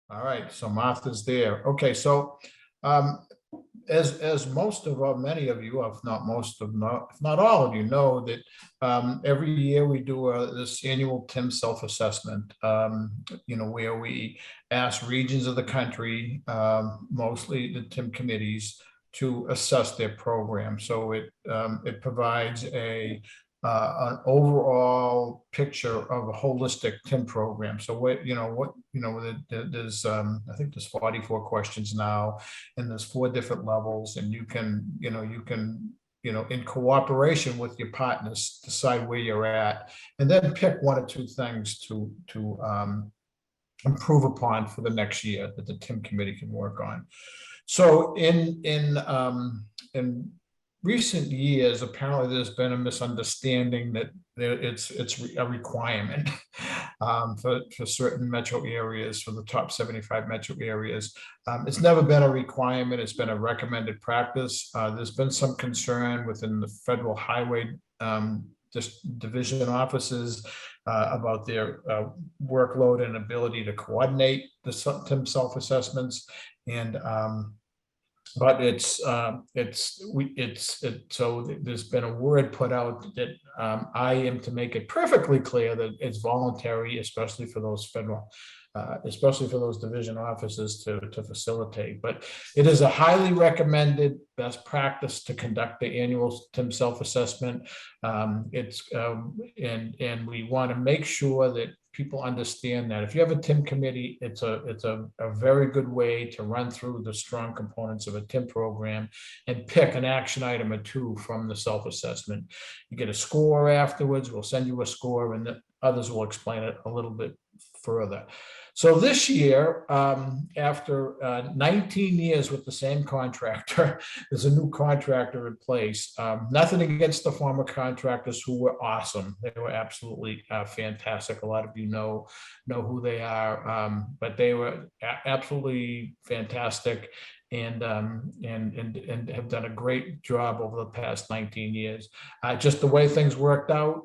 All right, so Martha's there. Okay, so um, as most of many of you, if not most of not, if not all of you know that every year we do this annual TIM self-assessment, where we ask regions of the country, mostly the TIM committees, to assess their program. So it provides an overall picture of a holistic TIM program. So there's I think there's 44 questions now, and there's 4 different levels, and you can in cooperation with your partners decide where you're at, and then pick 1 or 2 things to improve upon for the next year that the TIM committee can work on. So in recent years, apparently there's been a misunderstanding that it's a requirement for certain metro areas, for the top 75 metro areas. It's never been a requirement. It's been a recommended practice. There's been some concern within the federal highway division offices about their workload and ability to coordinate the TIM self-assessments. And but so there's been a word put out that I am to make it perfectly clear that it's voluntary, especially for those especially for those division offices to facilitate. But it is a highly recommended best practice to conduct the annual TIM self-assessment. And we want to make sure that people understand that if you have a TIM committee, it's a very good way to run through the strong components of a TIM program and pick an action item or 2 from the self-assessment. You get a score afterwards. We'll send you a score, and the others will explain it a little bit further. So this year, after 19 years with the same contractor, there's a new contractor in place. Nothing against the former contractors, who were awesome. They were absolutely fantastic. A lot of you know who they are, but they were absolutely fantastic and have done a great job over the past 19 years. Just the way things worked out,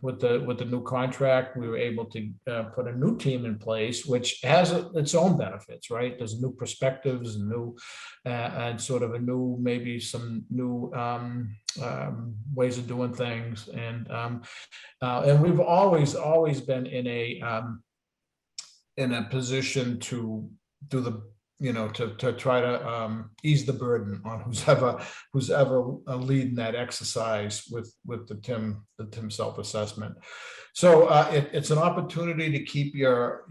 with the new contract, we were able to put a new team in place, which has its own benefits, right? There's new perspectives and new and sort of maybe some new ways of doing things, and we've always been in a position to do the to try to ease the burden on who's ever leading that exercise with the TIM self-assessment. So it's an opportunity to keep your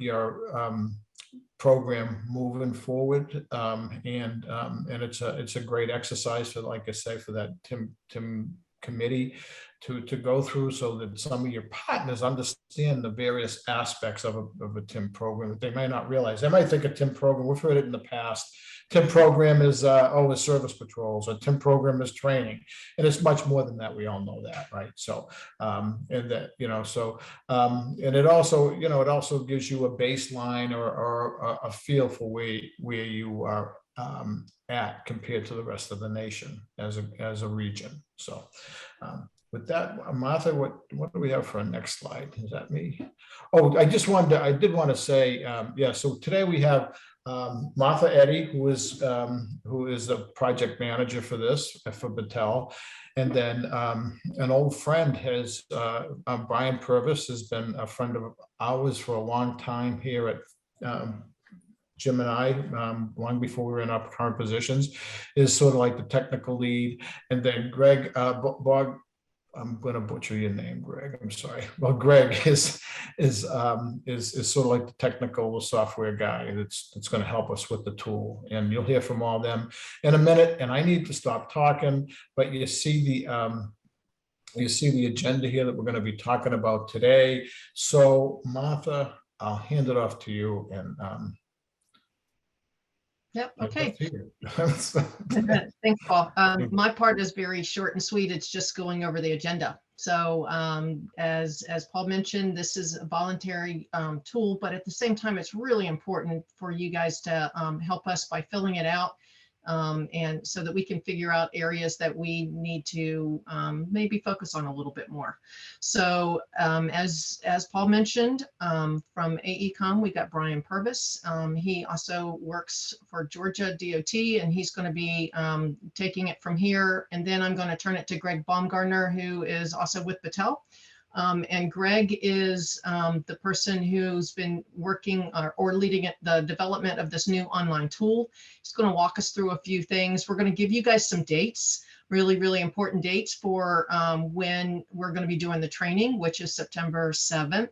program moving forward, and it's a great exercise for, like I say, for that TIM committee to go through, so that some of your partners understand the various aspects of a TIM program that they may not realize. They might think a TIM program, we've heard it in the past, TIM program is the service patrols, or TIM program is training, and it's much more than that. We all know that, right? So and that and it also gives you a baseline or a feel for where you are at compared to the rest of the nation as a region. So with that, Martha, what do we have for our next slide? Is that me? Oh, I did want to say, so today we have Martha Eddy, who is the project manager for this, for Battelle. And then an old friend Brian Purvis has been a friend of ours for a long time here at Jim and I, long before we were in our current positions, is sort of like the technical lead. And then Greg Bog, I'm going to butcher your name, Greg. I'm sorry. Well, Greg is sort of like the technical software guy that's going to help us with the tool. And you'll hear from all of them in a minute. And I need to stop talking, but you see the agenda here that we're going to be talking about today. So Martha, I'll hand it off to you. And yep. Okay. Thanks, Paul. My part is very short and sweet. It's just going over the agenda. So as Paul mentioned, this is a voluntary tool, but at the same time, it's really important for you guys to help us by filling it out. and so that we can figure out areas that we need to maybe focus on a little bit more. So as Paul mentioned, from AECOM, we got Brian Purvis. He also works for Georgia DOT, and he's going to be taking it from here. And then I'm going to turn it to Greg Baumgartner, who is also with Battelle. And Greg is the person who's been working or leading the development of this new online tool. He's going to walk us through a few things. We're going to give you guys some dates, really, really important dates for when we're going to be doing the training, which is September 7th.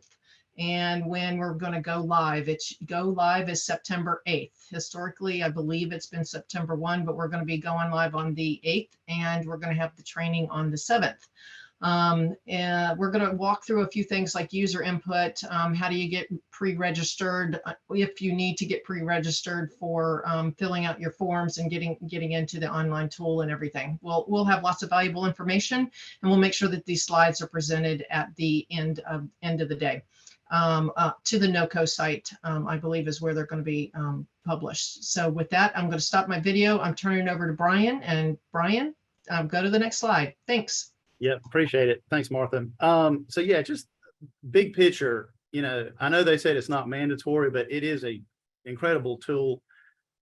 And when we're going to go live, go live is September 8th. Historically, I believe it's been September 1, but we're going to be going live on the 8th, and we're going to have the training on the 7th. And we're going to walk through a few things like user input. How do you get pre-registered if you need to get pre-registered for filling out your forms and getting into the online tool and everything. We'll have lots of valuable information, and we'll make sure that these slides are presented at the end of the day. To the NOCO site, I believe is where they're going to be published. So with that, I'm going to stop my video. I'm turning it over to Brian, and Brian, go to the next slide. Thanks. Yeah, appreciate it. Thanks, Martha. So yeah, just big picture, you know, I know they said it's not mandatory, but it is a incredible tool.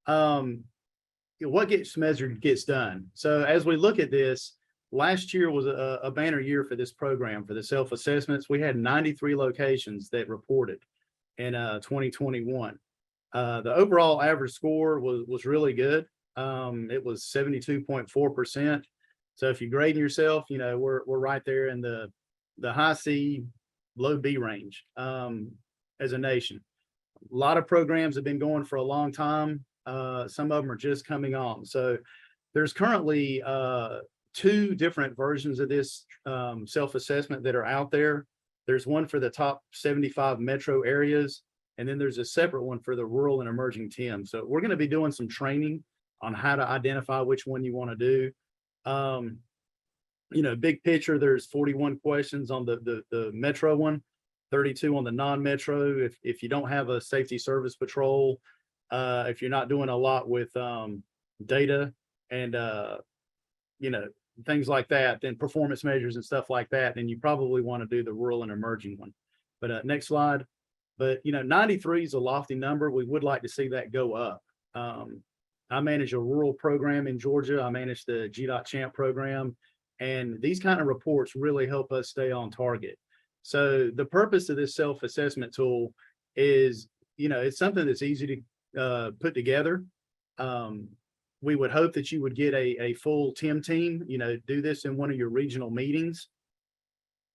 What gets measured gets done. So as we look at this, last year was a banner year for this program, for the self-assessments. We had 93 locations that reported in 2021. The overall average score was really good. It was 72.4%. So if you're grading yourself, you know, we're right there in the high C, low B range as a nation. A lot of programs have been going for a long time. Some of them are just coming on. So there's currently 2 different versions of this self-assessment that are out there. There's one for the top 75 metro areas, and then there's a separate one for the rural and emerging TIM. So we're going to be doing some training on how to identify which one you want to do. You know, big picture, there's 41 questions on the metro one, 32 on the non-metro. If you don't have a safety service patrol, if you're not doing a lot with data and you know, things like that, then performance measures and stuff like that, then you probably want to do the rural and emerging one. But next slide. But you know, 93 is a lofty number. We would like to see that go up. I manage a rural program in Georgia. I manage the G.Champ program, and these kind of reports really help us stay on target. So the purpose of this self-assessment tool is, you know, it's something that's easy to put together. We would hope that you would get a full TIM team, you know, do this in one of your regional meetings,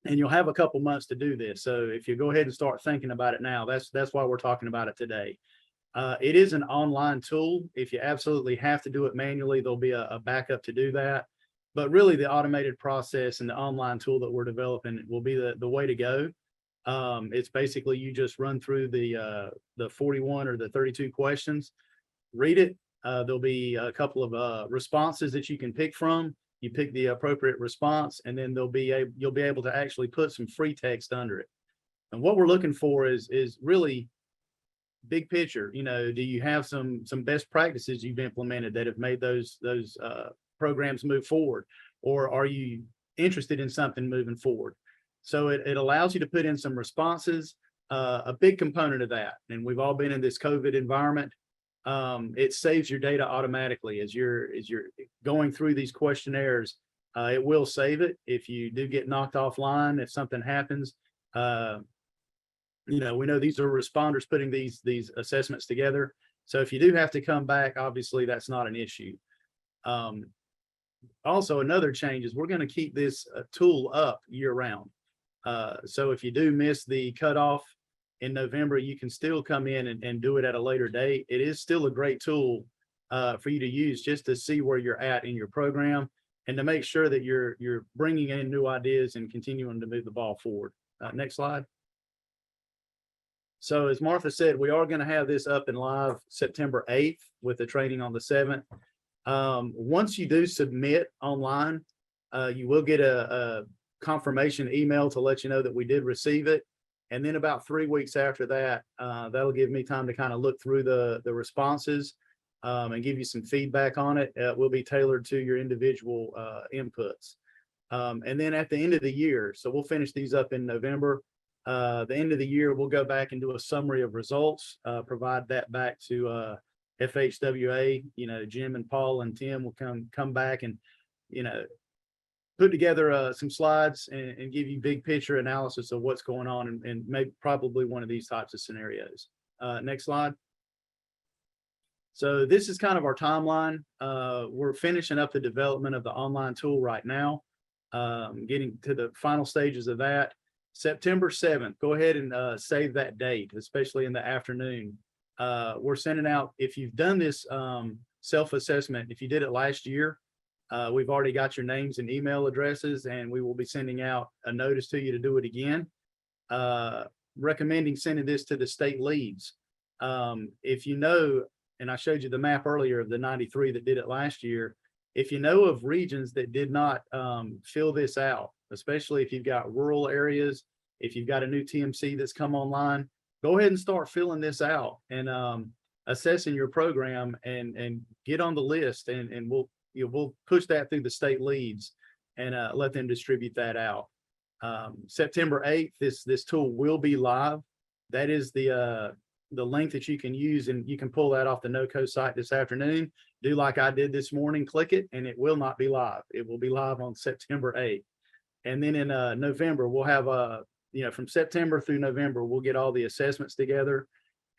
and you'll have a couple months to do this. So if you go ahead and start thinking about it now, that's why we're talking about it today. It is an online tool. If you absolutely have to do it manually, there'll be a backup to do that. But really, the automated process and the online tool that we're developing will be the way to go. It's basically you just run through the 41 or the 32 questions, read it. There'll be a couple of responses that you can pick from. You pick the appropriate response, and then you'll be able to actually put some free text under it. And what we're looking for is really big picture. You know, do you have some best practices you've implemented that have made those programs move forward, or are you interested in something moving forward? So it allows you to put in some responses. A big component of that, and we've all been in this COVID environment, it saves your data automatically as you're going through these questionnaires. It will save it if you do get knocked offline, if something happens. You know, we know these are responders putting these assessments together. So if you do have to come back, obviously that's not an issue. Also, another change is we're going to keep this tool up year round. So if you do miss the cutoff in November, you can still come in and do it at a later date. It is still a great tool for you to use just to see where you're at in your program and to make sure that you're bringing in new ideas and continuing to move the ball forward. Next slide. So as Martha said, we are going to have this up and live September 8th with the training on the 7th. Once you do submit online, you will get a confirmation email to let you know that we did receive it. And then about 3 weeks after that, that'll give me time to kind of look through the responses. and give you some feedback on it. Will be tailored to your individual inputs. And then at the end of the year, so we'll finish these up in November. The end of the year, we'll go back and do a summary of results, provide that back to FHWA. Jim and Paul and Tim will come back and, put together some slides and give you big picture analysis of what's going on and maybe probably one of these types of scenarios. Next slide. So this is kind of our timeline. We're finishing up the development of the online tool right now, getting to the final stages of that. September 7th, go ahead and save that date, especially in the afternoon. We're sending out, if you've done this self-assessment, if you did it last year, we've already got your names and email addresses, and we will be sending out a notice to you to do it again. Recommending sending this to the state leads. If you know, and I showed you the map earlier of the 93 that did it last year, if you know of regions that did not fill this out, especially if you've got rural areas, if you've got a new TMC that's come online, go ahead and start filling this out and assessing your program and get on the list, and we'll push that through the state leads and let them distribute that out. September 8th, this tool will be live. That is the link that you can use, and you can pull that off the NOCO site this afternoon. Do like I did this morning, click it, and it will not be live. It will be live on September 8th. And then in November, we'll have from September through November, we'll get all the assessments together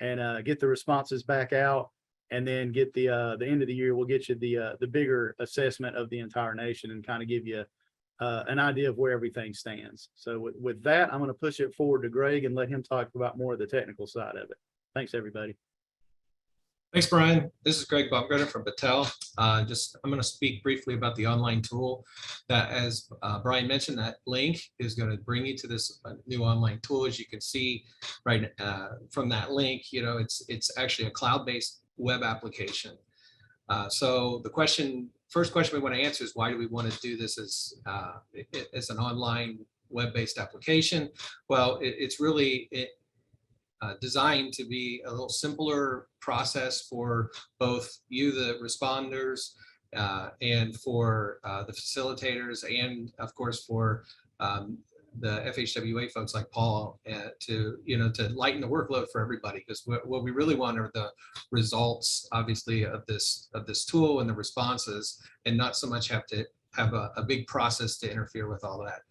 and get the responses back out, and then get the end of the year, we'll get you the bigger assessment of the entire nation and kind of give you an idea of where everything stands. So with that, I'm going to push it forward to Greg and let him talk about more of the technical side of it. Thanks, everybody. Thanks, Brian. This is Greg Baumgartner from Battelle. I'm going to speak briefly about the online tool that, as Brian mentioned, that link is going to bring you to this new online tool. As you can see right from that link, it's actually a cloud-based web application. So the first question we want to answer is, why do we want to do this as an online web-based application? Well, it's really designed to be a little simpler process for both you, the responders, and for the facilitators, and of course for the FHWA folks like Paul, to lighten the workload for everybody. Because what we really want are the results, obviously, of this tool and the responses, and not so much have to have a big process to interfere with all that.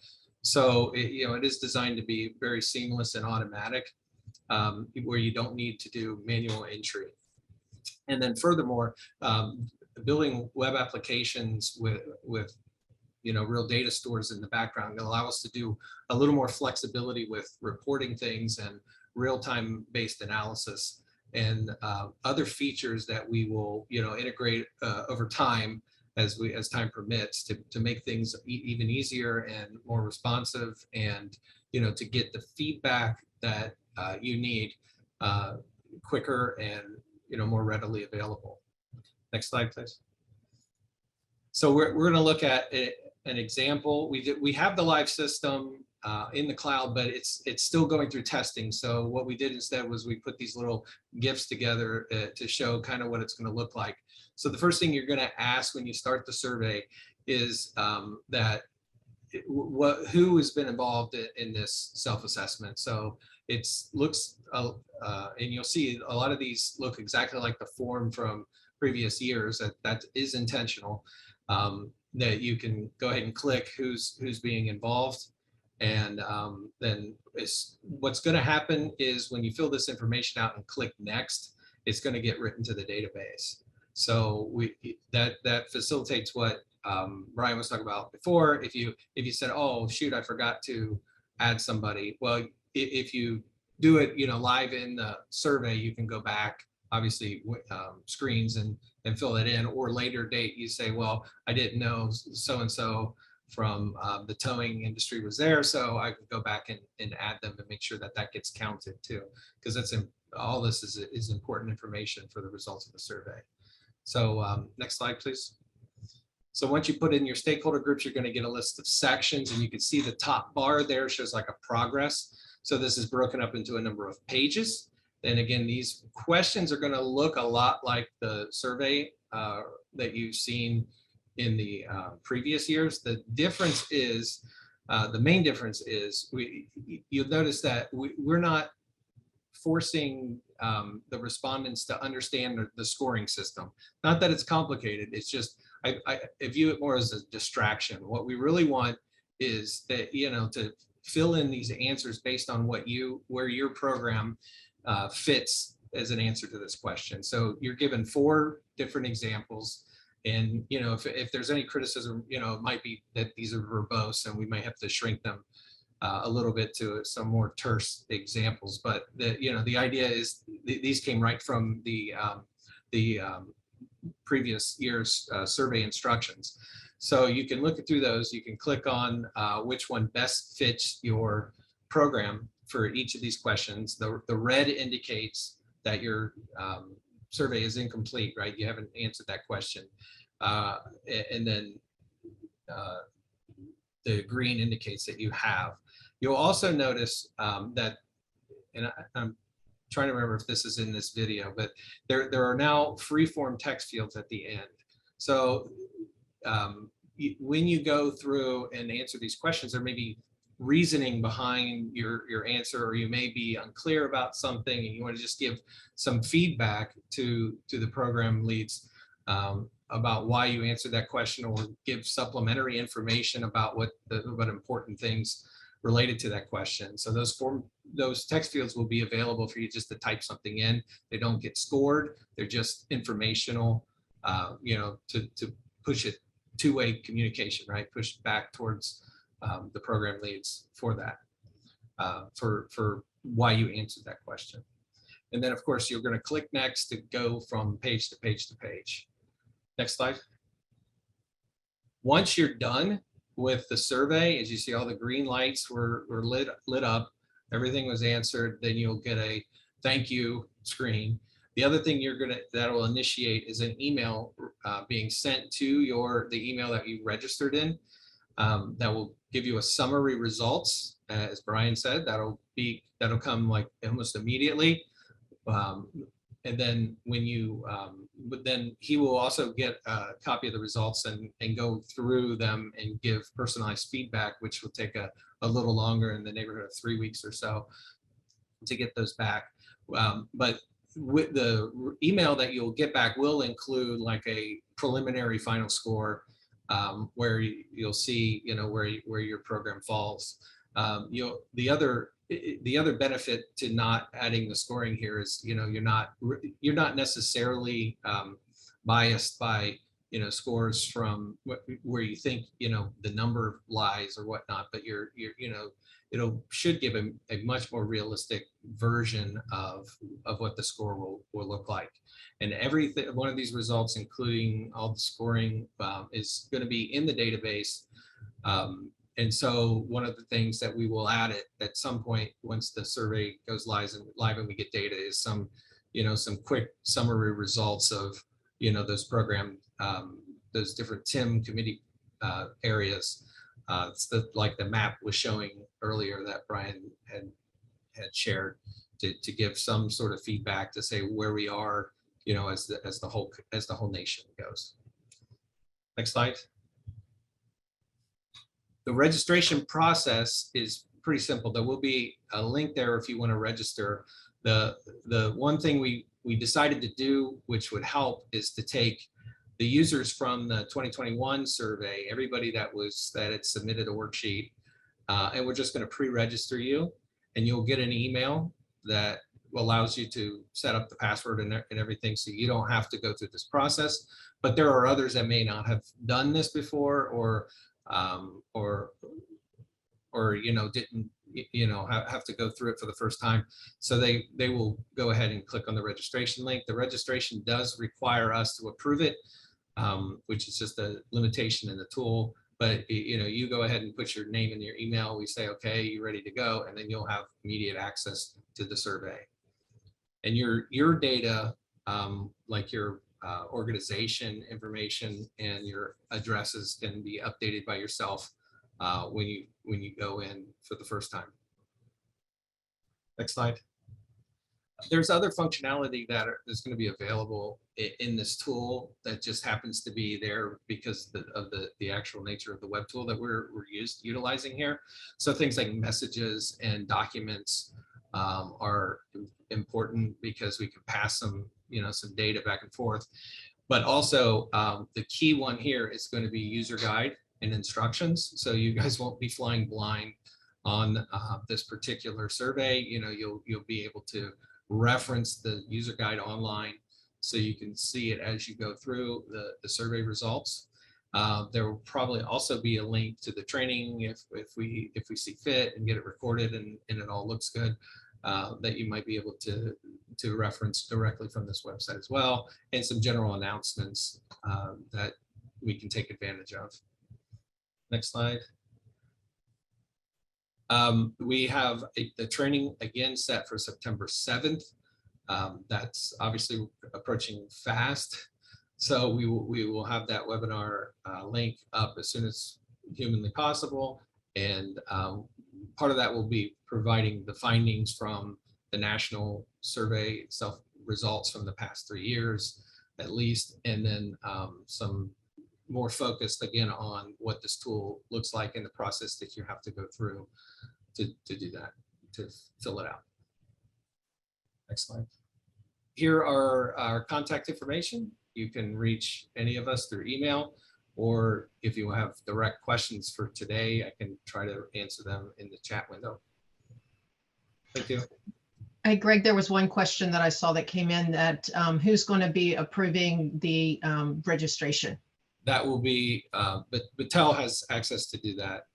So it is designed to be very seamless and automatic, where you don't need to do manual entry. And then furthermore, building web applications with real data stores in the background will allow us to do a little more flexibility with reporting things and real-time based analysis and other features that we will integrate over time as time permits to make things even easier and more responsive, and to get the feedback that you need quicker and more readily available. Next slide, please. So we're going to look at an example. We have the live system in the cloud, but it's still going through testing. So what we did instead was we put these little GIFs together to show kind of what it's going to look like. So the first thing you're going to ask when you start the survey is who has been involved in this self-assessment. So it looks, and you'll see a lot of these look exactly like the form from previous years. That is intentional. That you can go ahead and click who's being involved, and then what's going to happen is when you fill this information out and click next, it's going to get written to the database. So that facilitates what Brian was talking about before. If you said, oh shoot, I forgot to add somebody, well, if you do it live in the survey, you can go back, obviously screens and fill it in, or later date you say, well, I didn't know so-and-so from the towing industry was there, so I could go back and add them and make sure that gets counted too, because all this is important information for the results of the survey. So next slide, please. So once you put in your stakeholder groups, you're going to get a list of sections, and you can see the top bar there shows like a progress. So this is broken up into a number of pages. And again, these questions are going to look a lot like the survey that you've seen in the previous years. The difference is, the main difference is, you'll notice that we're not forcing the respondents to understand the scoring system. Not that it's complicated, it's just, I view it more as a distraction. What we really want is that, to fill in these answers based on where your program fits as an answer to this question. So you're given 4 different examples. And, if there's any criticism, it might be that these are verbose and we might have to shrink them a little bit to some more terse examples. But the idea is these came right from the previous year's survey instructions. So you can look through those. You can click on which one best fits your program for each of these questions. The red indicates that your survey is incomplete, right? You haven't answered that question. And then the green indicates that you have. You'll also notice that, and I'm trying to remember if this is in this video, but there are now free-form text fields at the end. So when you go through and answer these questions, there may be reasoning behind your answer, or you may be unclear about something and you want to just give some feedback to the program leads about why you answered that question, or give supplementary information about what important things related to that question. So those text fields will be available for you just to type something in. They don't get scored. They're just informational, to push it two-way communication, right? Push back towards the program leads for that, for why you answered that question. And then of course, you're going to click next to go from page to page to page. Next slide. Once you're done with the survey, as you see, all the green lights were lit up, everything was answered, then you'll get a thank you screen. The other thing that will initiate is an email being sent to the email that you registered in, that will give you a summary results. As Brian said, that'll come like almost immediately. And then then he will also get a copy of the results and go through them and give personalized feedback, which will take a little longer, in the neighborhood of 3 weeks or so to get those back. But with the email that you'll get back will include like a preliminary final score, where you'll see, where your program falls. The other benefit to not adding the scoring here is, you're not necessarily biased by, scores from where you think, the number lies or whatnot, but should give a much more realistic version of what the score will look like. And one of these results, including all the scoring, is going to be in the database. And so one of the things that we will add at some point, once the survey goes live and we get data, is some quick summary results of, those program, those different TIM committee areas. It's like the map was showing earlier that Brian had shared, to give some sort of feedback to say where we are, as the whole nation goes. Next slide. The registration process is pretty simple. There will be a link there if you want to register. The one thing we decided to do, which would help, is to take the users from the 2021 survey, everybody that had submitted a worksheet, and we're just going to pre-register you, and you'll get an email that allows you to set up the password and everything, so you don't have to go through this process. But there are others that may not have done this before, or didn't have to go through it for the first time. So they will go ahead and click on the registration link. The registration does require us to approve it, which is just a limitation in the tool. But you go ahead and put your name and your email. We say, okay, you're ready to go, and then you'll have immediate access to the survey. And your data, like your organization information and your addresses, can be updated by yourself when you go in for the first time. Next slide. There's other functionality that is going to be available in this tool that just happens to be there because of the actual nature of the web tool that we're utilizing here. So things like messages and documents are important because we can pass some data back and forth. But also the key one here is going to be user guide and instructions. So you guys won't be flying blind on this particular survey. You'll be able to reference the user guide online so you can see it as you go through the survey results. There will probably also be a link to the training if we see fit and get it recorded and it all looks good, that you might be able to reference directly from this website as well, and some general announcements that we can take advantage of. Next slide. We have the training again set for September 7th. That's obviously approaching fast. So we will have that webinar link up as soon as humanly possible. And part of that will be providing the findings from the national survey results from the past 3 years, at least, and then some more focused again on what this tool looks like in the process that you have to go through to do that, to fill it out. Next slide. Here are our contact information. You can reach any of us through email, or if you have direct questions for today, I can try to answer them in the chat window. Thank you. Hey, Greg, there was one question that I saw that came in that who's going to be approving the registration? That will be, but Battelle has access to do that.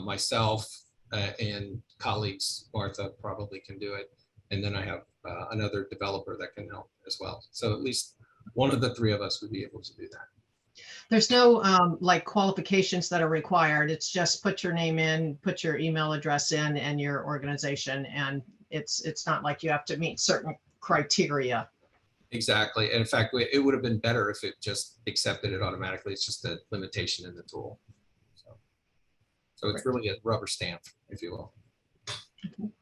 Myself and colleagues, Martha probably can do it. And then I have another developer that can help as well. So at least one of the three of us would be able to do that. There's no like qualifications that are required. It's just put your name in, put your email address in and your organization. And it's not like you have to meet certain criteria. Exactly. And in fact, it would have been better if it just accepted it automatically. It's just a limitation in the tool. So it's really a rubber stamp, if you will. Okay.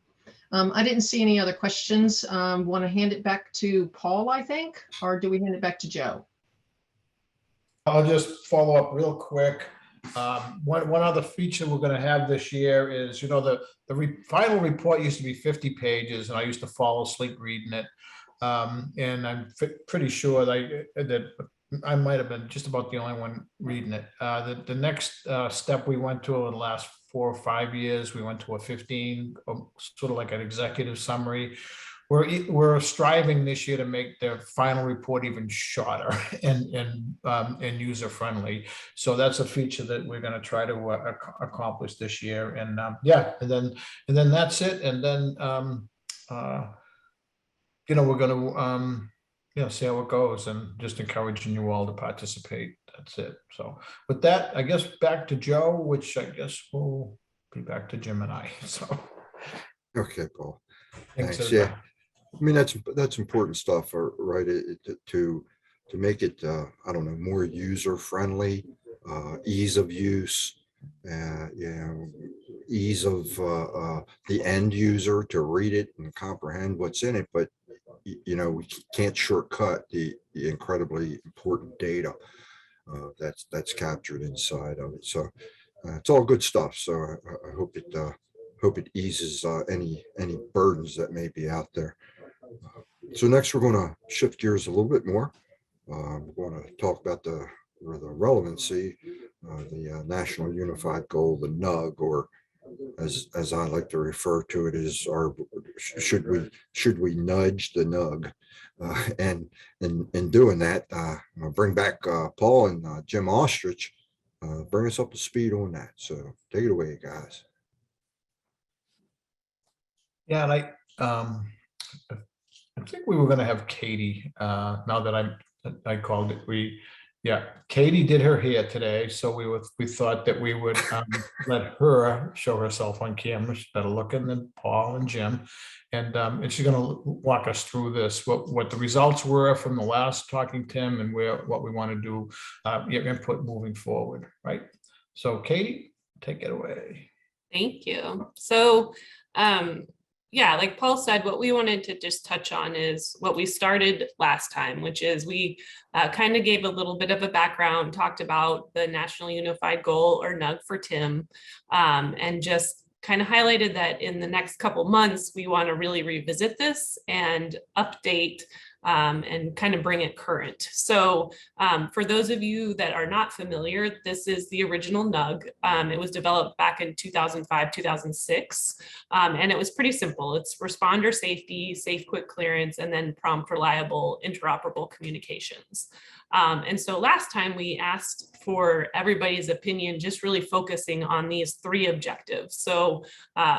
I didn't see any other questions. Want to hand it back to Paul, I think, or do we hand it back to Joe? I'll just follow up real quick. One other feature we're going to have this year is, the final report used to be 50 pages, and I used to fall asleep reading it. And I'm pretty sure that I might have been just about the only one reading it. The next step we went to in the last 4 or 5 years, we went to a 15, sort of like an executive summary. We're striving this year to make the final report even shorter and user friendly. So that's a feature that we're going to try to accomplish this year. And and then that's it. And then we're going to see how it goes, and just encouraging you all to participate. That's it. So with that, I guess back to Joe, which I guess will be back to Jim and I. So okay, Paul. thanks. Yeah. I mean, that's important stuff, right? To make it, I don't know, more user friendly, ease of use, ease of the end user to read it and comprehend what's in it. But we can't shortcut the incredibly important data that's captured inside of it. So it's all good stuff. So I hope it eases any burdens that may be out there. So next, we're going to shift gears a little bit more. We're going to talk about the relevancy, the National Unified Goal, the NUG, or as I like to refer to it, as should we nudge the NUG? And in doing that, I'm going to bring back Paul and Jim Austrich, bring us up to speed on that. So take it away, guys. Yeah, and I think we were going to have Katie. Now that I called it, Katie did her hair today, so we thought that we would let her show herself on camera. She's better looking than Paul and Jim, and she's going to walk us through this, what the results were from the last Talking Tim, and what we want to do, your input moving forward, right? So Katie, take it away. Thank you. So yeah, like Paul said, what we wanted to just touch on is what we started last time, which is we kind of gave a little bit of a background, talked about the National Unified Goal, or NUG for TIM, and just kind of highlighted that in the next couple months, we want to really revisit this and update and kind of bring it current. So for those of you that are not familiar, this is the original NUG. It was developed back in 2005, 2006, and it was pretty simple. It's responder safety, safe quick clearance, and then prompt, reliable, interoperable communications. And so last time we asked for everybody's opinion, just really focusing on these 3 objectives. So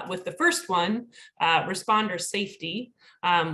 with the first one, responder safety,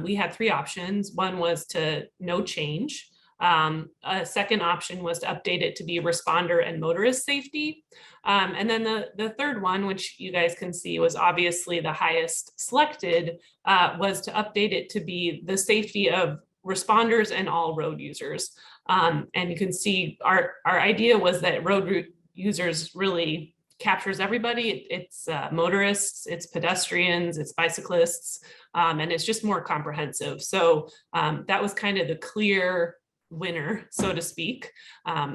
we had 3 options. One was to no change. A second option was to update it to be responder and motorist safety. And then the third one, which you guys can see was obviously the highest selected, was to update it to be the safety of responders and all road users. And you can see our idea was that road users really captures everybody. It's motorists, it's pedestrians, it's bicyclists, and it's just more comprehensive. So that was kind of the clear winner, so to speak.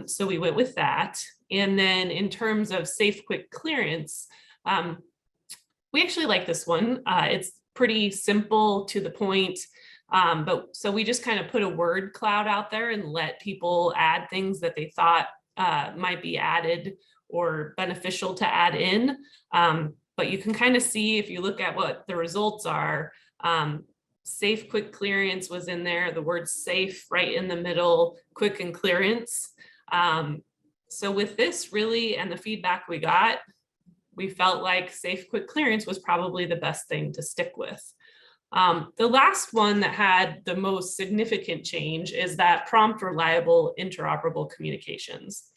So we went with that. And then in terms of safe quick clearance, we actually like this one. It's pretty simple, to the point. But so we just kind of put a word cloud out there and let people add things that they thought might be added or beneficial to add in. But you can kind of see, if you look at what the results are, safe quick clearance was in there, the word safe right in the middle, quick and clearance. So with this really, and the feedback we got, we felt like safe quick clearance was probably the best thing to stick with. The last one that had the most significant change is that prompt, reliable, interoperable communications.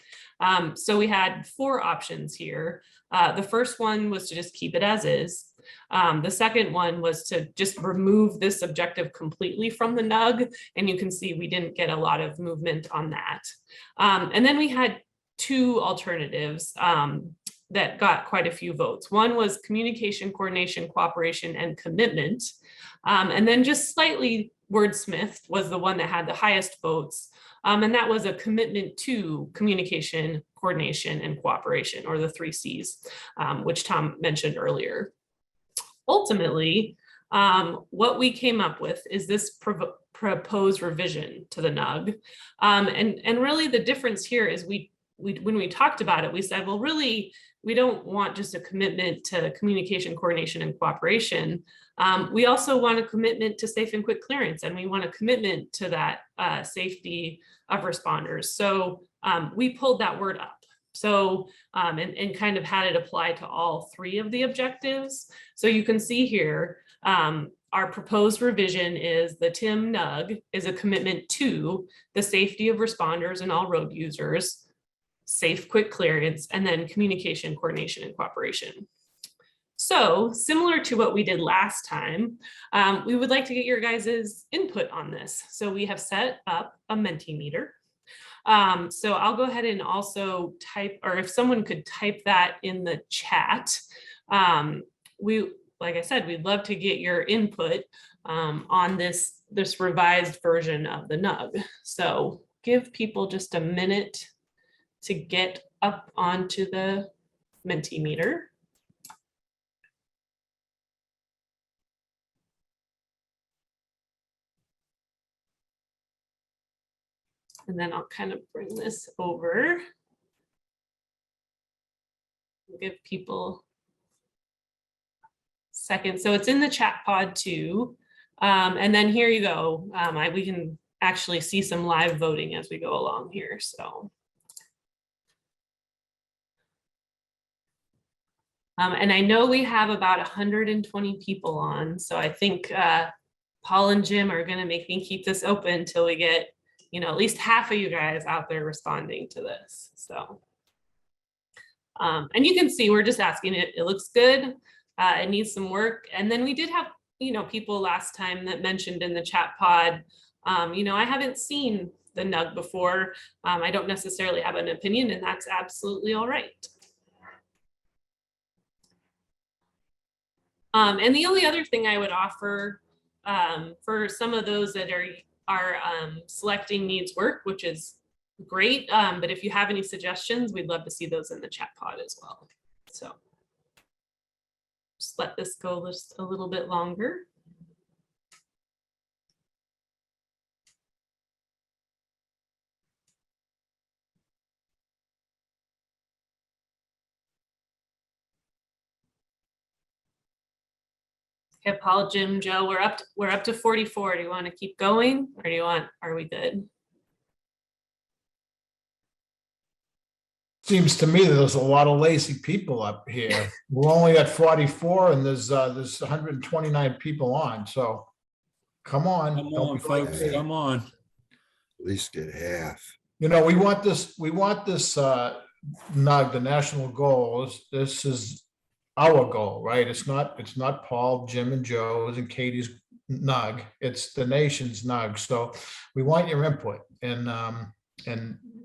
So we had 4 options here. The first one was to just keep it as is. The second one was to just remove this objective completely from the NUG, and you can see we didn't get a lot of movement on that. And then we had 2 alternatives that got quite a few votes. One was communication, coordination, cooperation, and commitment. And then just slightly wordsmithed was the one that had the highest votes. And that was a commitment to communication, coordination, and cooperation, or the 3 C's, which Tom mentioned earlier. Ultimately, what we came up with is this proposed revision to the NUG. And really the difference here is when we talked about it, we said, well, really, we don't want just a commitment to communication, coordination, and cooperation. We also want a commitment to safe and quick clearance, and we want a commitment to that safety of responders. So we pulled that word up. So and kind of had it apply to all 3 of the objectives. So you can see here, our proposed revision is the TIM NUG is a commitment to the safety of responders and all road users, safe quick clearance, and then communication, coordination, and cooperation. So similar to what we did last time, we would like to get your guys' input on this. So we have set up a Mentimeter. So I'll go ahead and also type, or if someone could type that in the chat. Like I said, we'd love to get your input on this revised version of the NUG. So give people just a minute to get up onto the Mentimeter. And then I'll kind of bring this over. Give people a second. So it's in the chat pod too. And then here you go. We can actually see some live voting as we go along here. So. And I know we have about 120 people on, so I think Paul and Jim are going to make me keep this open until we get, at least half of you guys out there responding to this. So, and you can see we're just asking it. It looks good. It needs some work. And then we did have, people last time that mentioned in the chat pod, I haven't seen the NUG before. I don't necessarily have an opinion, and that's absolutely all right. And the only other thing I would offer for some of those that are selecting needs work, which is great. But if you have any suggestions, we'd love to see those in the chat pod as well. So just let this go just a little bit longer. Okay, Paul, Jim, Joe, we're up to 44. Do you want to keep going, or are we good? Seems to me that there's a lot of lazy people up here. We're only at 44 and there's 129 people on, so come on. Come don't on, be like folks, me. come on. At least get half. You know, we want this NUG, the national goals. This is our goal, right? It's not Paul, Jim and Joe's and Katie's NUG. It's the nation's NUG. So we want your input, and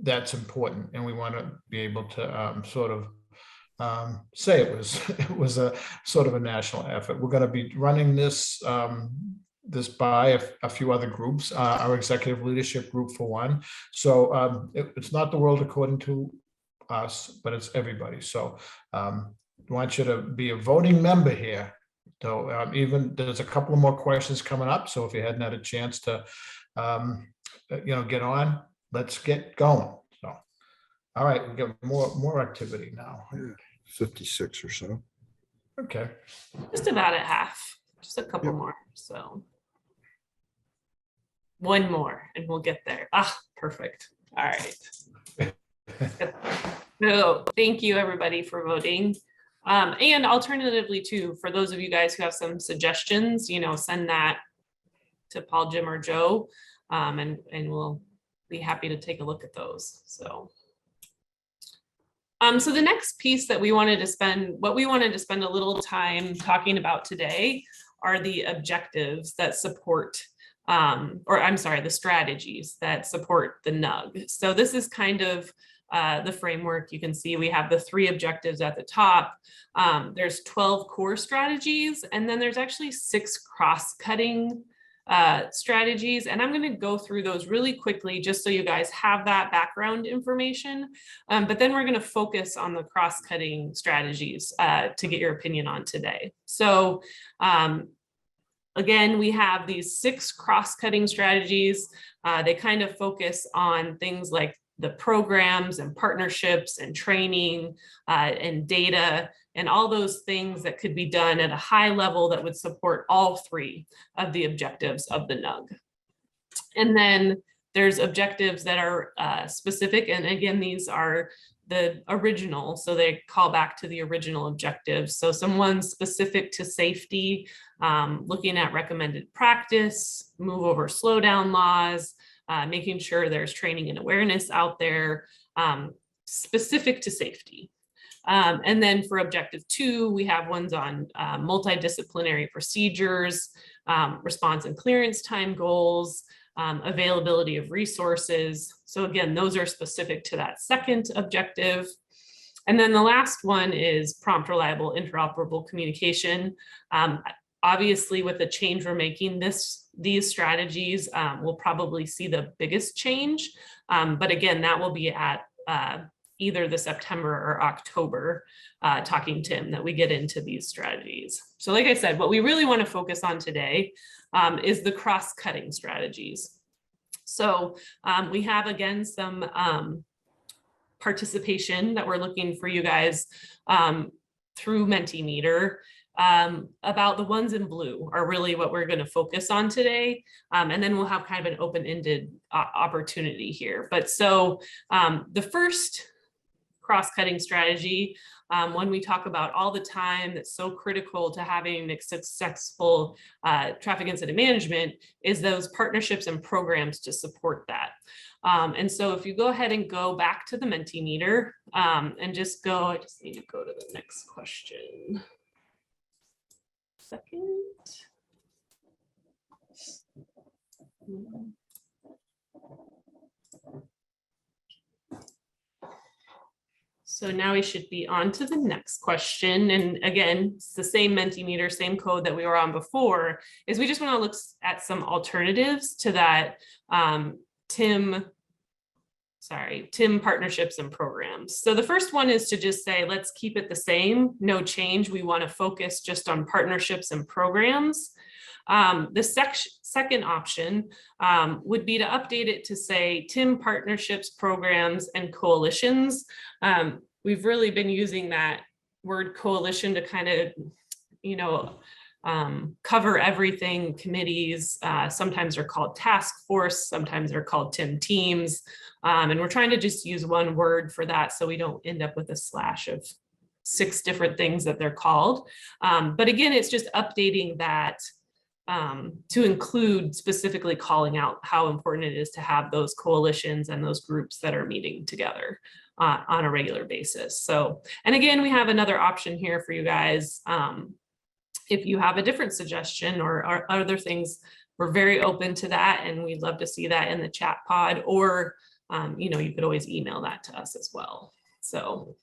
that's important. And we want to be able to sort of say it was a sort of a national effort. We're going to be running this by a few other groups, our executive leadership group for one. So it's not the world according to us, but it's everybody. So I want you to be a voting member here. So even there's a couple of more questions coming up. So if you hadn't had a chance to, get on, let's get going. So, all right, we got more activity now. 56 or so. Okay. Just about at half, just a couple more. So one more and we'll get there. Ah, perfect. All right. So thank you everybody for voting. And alternatively too, for those of you guys who have some suggestions, send that to Paul, Jim, or Joe, and we'll be happy to take a look at those. So the next piece that we wanted to spend a little time talking about today are the objectives that support, the strategies that support the NUG. So this is kind of the framework. You can see we have the 3 objectives at the top. There's 12 core strategies, and then there's actually 6 cross-cutting strategies. And I'm going to go through those really quickly just so you guys have that background information. But then we're going to focus on the cross-cutting strategies to get your opinion on today. So again, we have these 6 cross-cutting strategies. They kind of focus on things like the programs and partnerships and training and data and all those things that could be done at a high level that would support all 3 of the objectives of the NUG. And then there's objectives that are specific. And again, these are the original, so they call back to the original objectives. So some ones specific to safety, looking at recommended practice, move over slowdown laws, making sure there's training and awareness out there specific to safety. And then for objective 2, we have ones on multidisciplinary procedures, response and clearance time goals, availability of resources. So again, those are specific to that second objective. And then the last one is prompt, reliable, interoperable communication. Obviously, with the change we're making, these strategies will probably see the biggest change. But again, that will be at either the September or October talking Tim that we get into these strategies. So like I said, what we really want to focus on today is the cross-cutting strategies. So we have, again, some participation that we're looking for you guys through Mentimeter. About the ones in blue are really what we're going to focus on today. And then we'll have kind of an open-ended opportunity here. But so the first cross-cutting strategy, when we talk about all the time that's so critical to having a successful traffic incident management, is those partnerships and programs to support that. And so if you go ahead and go back to the Mentimeter and I just need to go to the next question. Second. So now we should be on to the next question. And again, it's the same Mentimeter, same code that we were on before, is we just want to look at some alternatives to that TIM partnerships and programs. So the first one is to just say, let's keep it the same, no change. We want to focus just on partnerships and programs. The second option would be to update it to say TIM partnerships, programs, and coalitions. We've really been using that word coalition to kind of, you know, cover everything. Committees, sometimes they're called task force, sometimes they're called TIM teams. And we're trying to just use one word for that so we don't end up with a slash of 6 different things that they're called. But again, it's just updating that to include specifically calling out how important it is to have those coalitions and those groups that are meeting together on a regular basis. So, and again, we have another option here for you guys. If you have a different suggestion or other things, we're very open to that, and we'd love to see that in the chat pod, or you know, you could always email that to us as well. So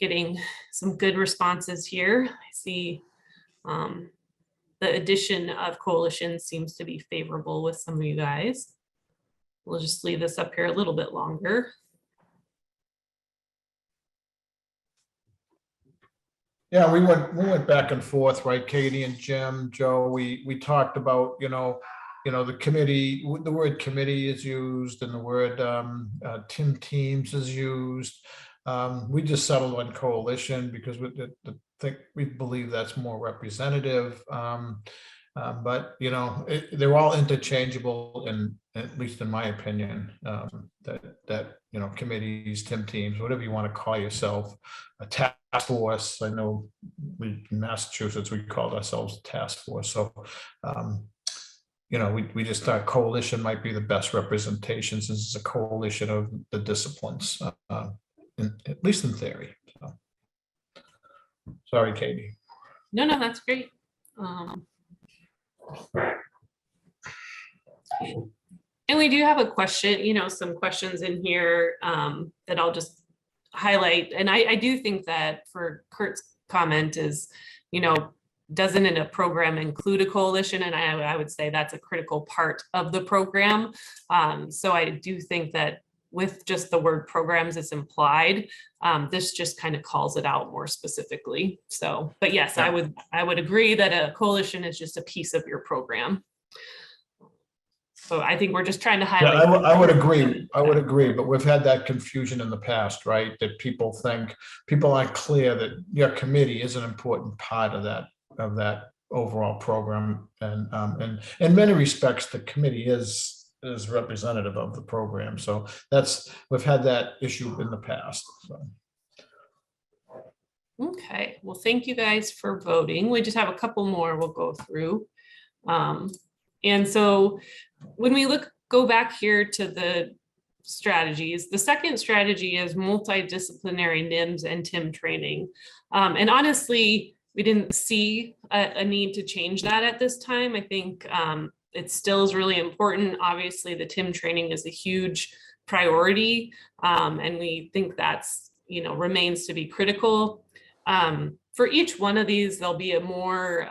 getting some good responses here. I see the addition of coalitions seems to be favorable with some of you guys. We'll just leave this up here a little bit longer. Yeah, we went back and forth, right? Katie and Jim, Joe, we talked about, you know, the committee, the word committee is used, and the word TIM teams is used. We just settled on coalition because we believe that's more representative. But you know, they're all interchangeable, and at least in my opinion, that you know, committees, TIM teams, whatever you want to call yourself, a task force. I know in Massachusetts we called ourselves a task force. So you know, we just thought coalition might be the best representation, since it's a coalition of the disciplines, at least in theory. So. Sorry, Katie. No, that's great. And we do have a question, you know, some questions in here that I'll just highlight. And I do think that for Kurt's comment is, you know, doesn't in a program include a coalition? And I would say that's a critical part of the program. So I do think that with just the word programs, it's implied. This just kind of calls it out more specifically. So, but yes, yeah. I would agree that a coalition is just a piece of your program. So I think we're just trying to highlight. Yeah, I would agree. I would agree, but we've had that confusion in the past, right? That people aren't clear that your committee is an important part of that overall program, and in many respects, the committee is representative of the program. So we've had that issue in the past. So. Okay, well, thank you guys for voting. We just have a couple more we'll go through. And so when we go back here to the strategies, the second strategy is multidisciplinary NIMS and TIM training. And honestly, we didn't see a need to change that at this time. I think it still is really important. Obviously, the TIM training is a huge priority, and we think that's, you know, remains to be critical. For each one of these, there'll be a more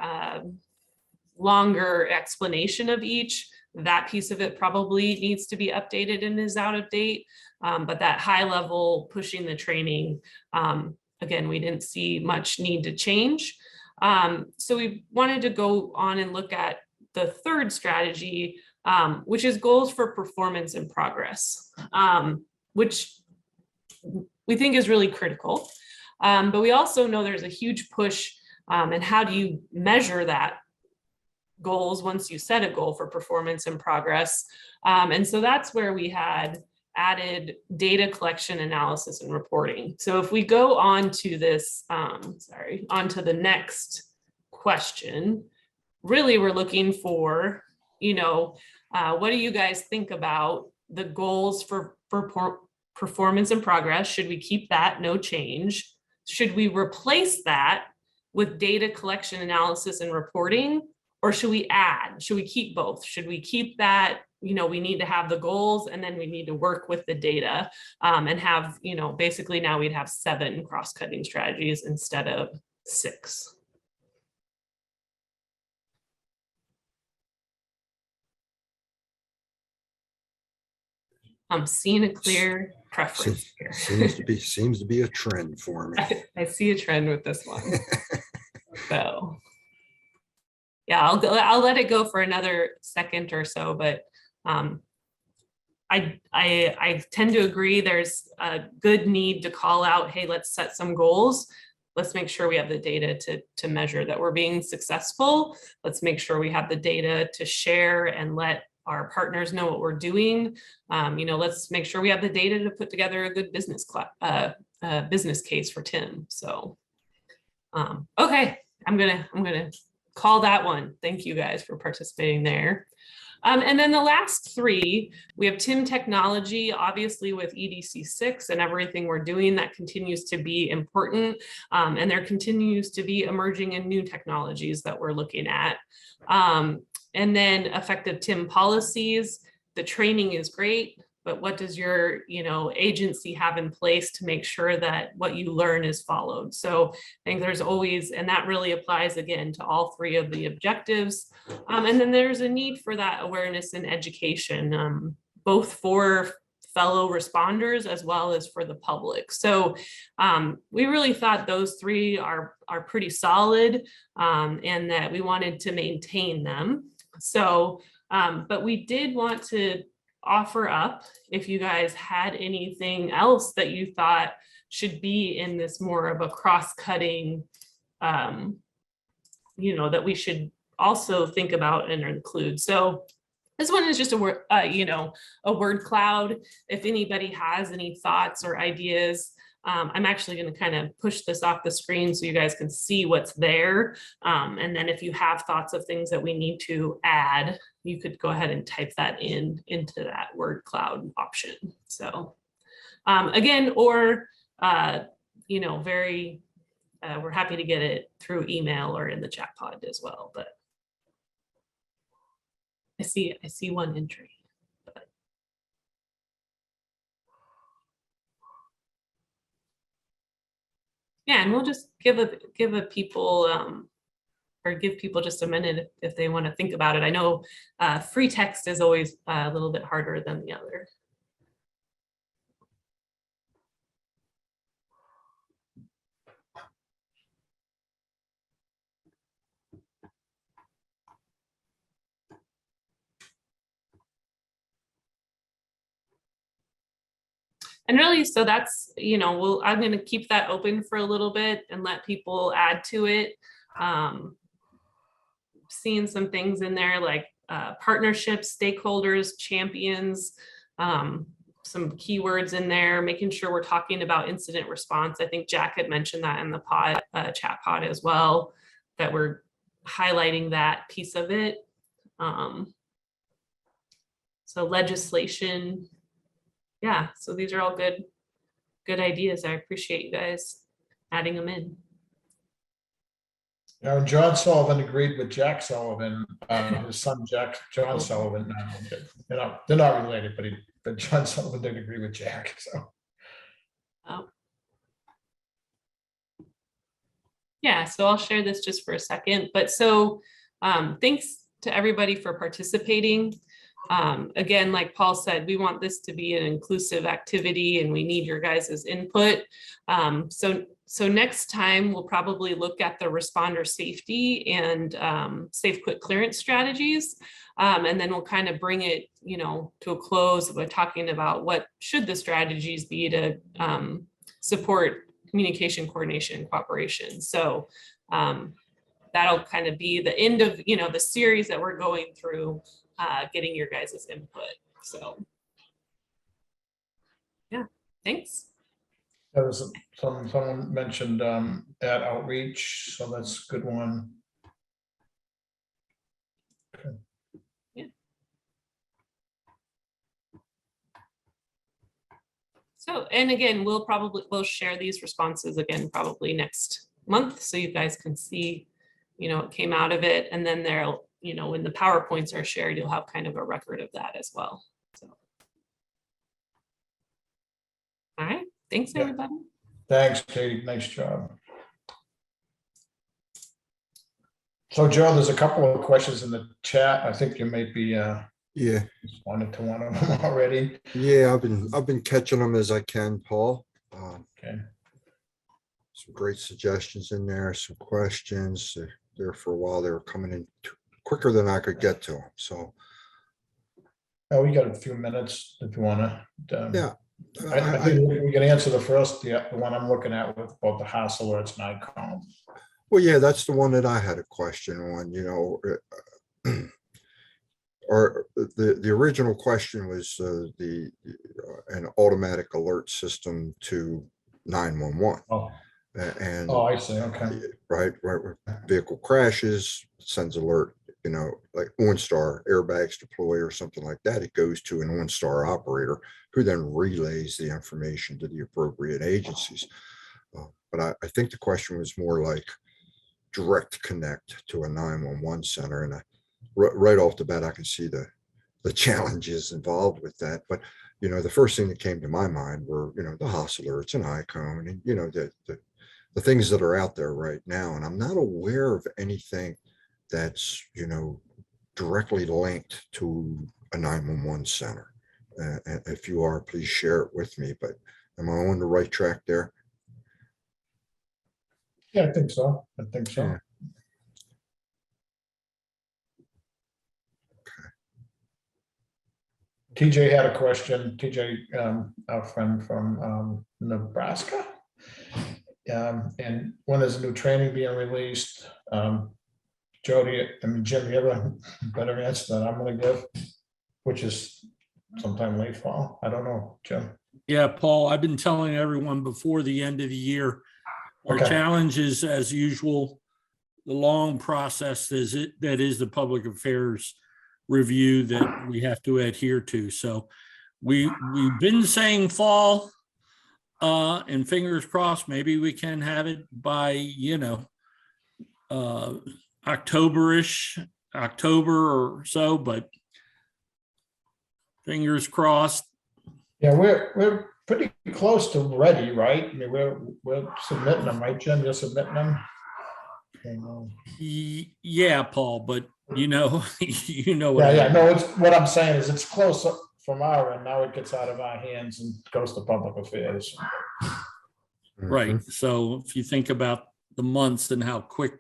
longer explanation of each. That piece of it probably needs to be updated and is out of date. But that high level pushing the training, again, we didn't see much need to change. So we wanted to go on and look at the third strategy, which is goals for performance and progress, which we think is really critical. But we also know there's a huge push, and how do you measure that goals once you set a goal for performance and progress? And so that's where we had added data collection, analysis, and reporting. So if we go on to this, onto the next question, really we're looking for, you know, what do you guys think about the goals for performance and progress? Should we keep that, no change? Should we replace that with data collection, analysis, and reporting? Or should we add? Should we keep both? Should we keep that, we need to have the goals and then we need to work with the data and have, basically now we'd have 7 cross-cutting strategies instead of 6. I'm seeing a clear preference here. Seems to be a trend for me. I see a trend with this one. So yeah, I'll let it go for another second or so, but I tend to agree there's a good need to call out, hey, let's set some goals. Let's make sure we have the data to measure that we're being successful. Let's make sure we have the data to share and let our partners know what we're doing. Let's make sure we have the data to put together a good business case for Tim. So, okay, I'm gonna call that one. Thank you guys for participating there. And then the last 3, we have Tim Technology, obviously with EDC6 and everything we're doing, that continues to be important. And there continues to be emerging and new technologies that we're looking at. And then effective Tim policies. The training is great, but what does your agency have in place to make sure that what you learn is followed? So I think there's always, and that really applies again to all 3 of the objectives. And then there's a need for that awareness and education, both for fellow responders as well as for the public. So we really thought those 3 are pretty solid and that we wanted to maintain them. So, but we did want to offer up if you guys had anything else that you thought should be in this more of a cross-cutting, that we should also think about and include. So this one is just a word, a word cloud. If anybody has any thoughts or ideas, I'm actually going to kind of push this off the screen so you guys can see what's there. And then if you have thoughts of things that we need to add, you could go ahead and type that into that word cloud option. So again, or, we're happy to get it through email or in the chat pod as well. But I see one entry. Yeah, and we'll just give people just a minute if they want to think about it. I know free text is always a little bit harder than the other. And really, so that's, I'm going to keep that open for a little bit and let people add to it. Seeing some things in there like partnerships, stakeholders, champions, some keywords in there, making sure we're talking about incident response. I think Jack had mentioned that in the chat pod as well, that we're highlighting that piece of it. So legislation. Yeah, so these are all good ideas. I appreciate you guys adding them in. John Sullivan agreed with Jack Sullivan, his son John Sullivan. They're not related, but John Sullivan did agree with Jack. So. Oh. Yeah, so I'll share this just for a second. But so thanks to everybody for participating. Again, like Paul said, we want this to be an inclusive activity and we need your guys' input. So next time we'll probably look at the responder safety and safe quit clearance strategies. And then we'll kind of bring it, to a close by talking about what should the strategies be to support communication, coordination, and cooperation. So that'll kind of be the end of, the series that we're going through. Getting your guys' input. So yeah, thanks. There was someone mentioned ad outreach, so that's a good one. Okay. Yeah. So, and again, we'll share these responses again probably next month so you guys can see, what came out of it, and then when the PowerPoints are shared, you'll have kind of a record of that as well. So. All right, thanks Yeah. everybody. Thanks, Katie. Nice job. So Joe, there's a couple of questions in the chat. I think you may be Yeah, responded to one of them already. yeah, I've been catching them as I can, Paul. Okay. Some great suggestions in there, some questions. They're there for a while. They were coming in quicker than I could get to them. So Oh, we got a few minutes if you want to. yeah, I think we can answer the first, the one I'm looking at with both the house alerts and ICOM. well, yeah, that's the one that I had a question on, or the original question was an automatic alert system to 911. Oh, And I see. Okay. right, where vehicle crashes, sends alert, like OnStar airbags deploy or something like that. It goes to an OnStar operator who then relays the information to the appropriate agencies. But I think the question was more like direct connect to a 911 center. And right off the bat, I can see the challenges involved with that. But, the first thing that came to my mind were, the house alerts and ICOM and, the things that are out there right now. And I'm not aware of anything that's, directly linked to a 911 center. And if you are, please share it with me. But am I on the right track there? Yeah, I think so. Yeah. TJ had a question. TJ, our friend from Nebraska. And when is the new training being released? Jody, Jim, you have a better answer than I'm going to give, which is sometime late fall. I don't know, Jim. Yeah, Paul, I've been telling everyone before the end of the year, our Okay. challenge is, as usual, the long process that is the public affairs review that we have to adhere to. So we've been saying fall, and fingers crossed, maybe we can have it by, October-ish, October or so, but fingers crossed. Yeah, we're pretty close to ready, right? I mean, we're submitting them, right, Jim? You're submitting them? Yeah, Paul, but you know what Yeah, no, it's what I'm saying is it's close from our end. Now it gets out of our hands and goes to public affairs. Right. So if you think about the months and how quick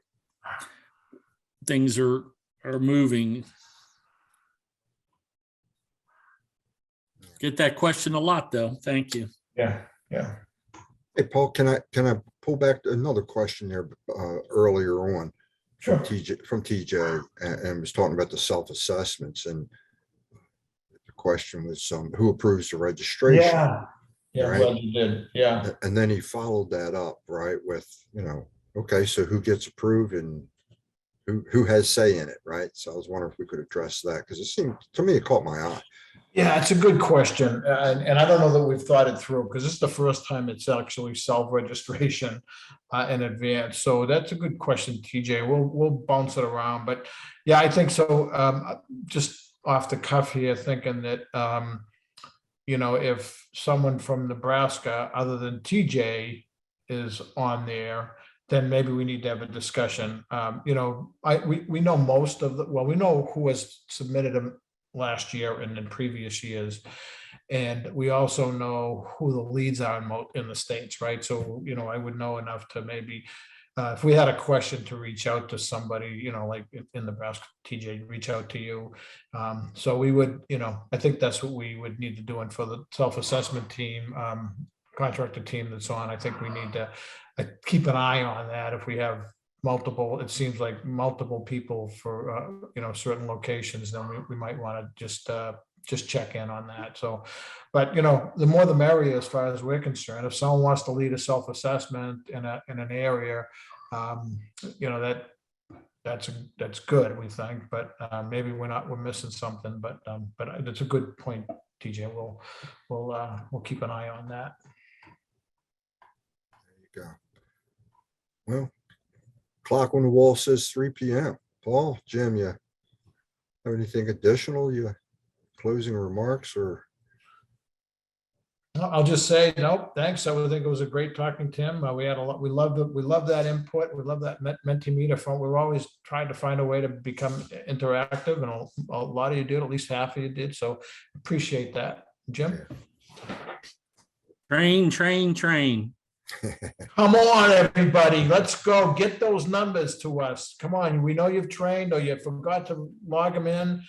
things are moving. Get that question a lot though. Thank you. Yeah. Hey, Paul, can I pull back another question there earlier on Sure. from TJ and was talking about the self-assessments, and the question was who approves the registration? Yeah, right? glad you did. Yeah. And then he followed that up, right, with, okay, so who gets approved and who has say in it, right? So I was wondering if we could address that, because it seemed to me, it caught my eye. Yeah, it's a good question. And I don't know that we've thought it through, because this is the first time it's actually self-registration in advance. So that's a good question, TJ. We'll bounce it around. But yeah, I think so. Just off the cuff here, thinking that, if someone from Nebraska other than TJ is on there, then maybe we need to have a discussion. We know most of we know who has submitted them last year and in previous years. And we also know who the leads are in the states, right? So, I would know enough to maybe, if we had a question, to reach out to somebody, like in Nebraska, TJ, reach out to you. So we would, I think that's what we would need to do. And for the self-assessment team, contractor team that's on, I think we need to keep an eye on that. If we have multiple, it seems like multiple people for, certain locations, then we might want to just check in on that. So, but, the more the merrier as far as we're concerned. If someone wants to lead a self-assessment in an area, that's good, we think, but maybe we're missing something, but it's a good point, TJ. We'll keep an eye on that. There you go. Well, clock on the wall says 3 p.m. Paul, Jim, you Have anything additional, closing remarks or? I'll just say, nope, thanks. I would think it was a great talking, Tim. We had a lot, we love that input. We love that Mentimeter phone. We've always tried to find a way to become interactive, and a lot of you did, at least half of you did. So appreciate that. Jim? Train, train, train. Come on, everybody. Let's go. Get those numbers to us. Come on. We know you've trained or you forgot to log them in.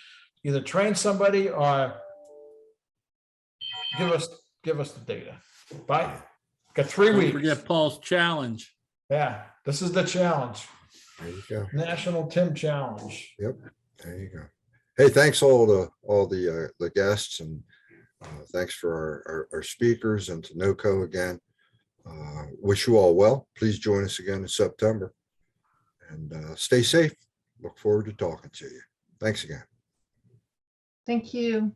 Either train somebody or give us the data. Bye. Got 3 Don't weeks. forget Paul's challenge. Yeah, this is the challenge. There you go. National Tim Challenge. Yep, there you go. Hey, thanks all the guests, and thanks for our speakers, and to NOCO again. Wish you all well. Please join us again in September, and stay safe. Look forward to talking to you. Thanks again. Thank you.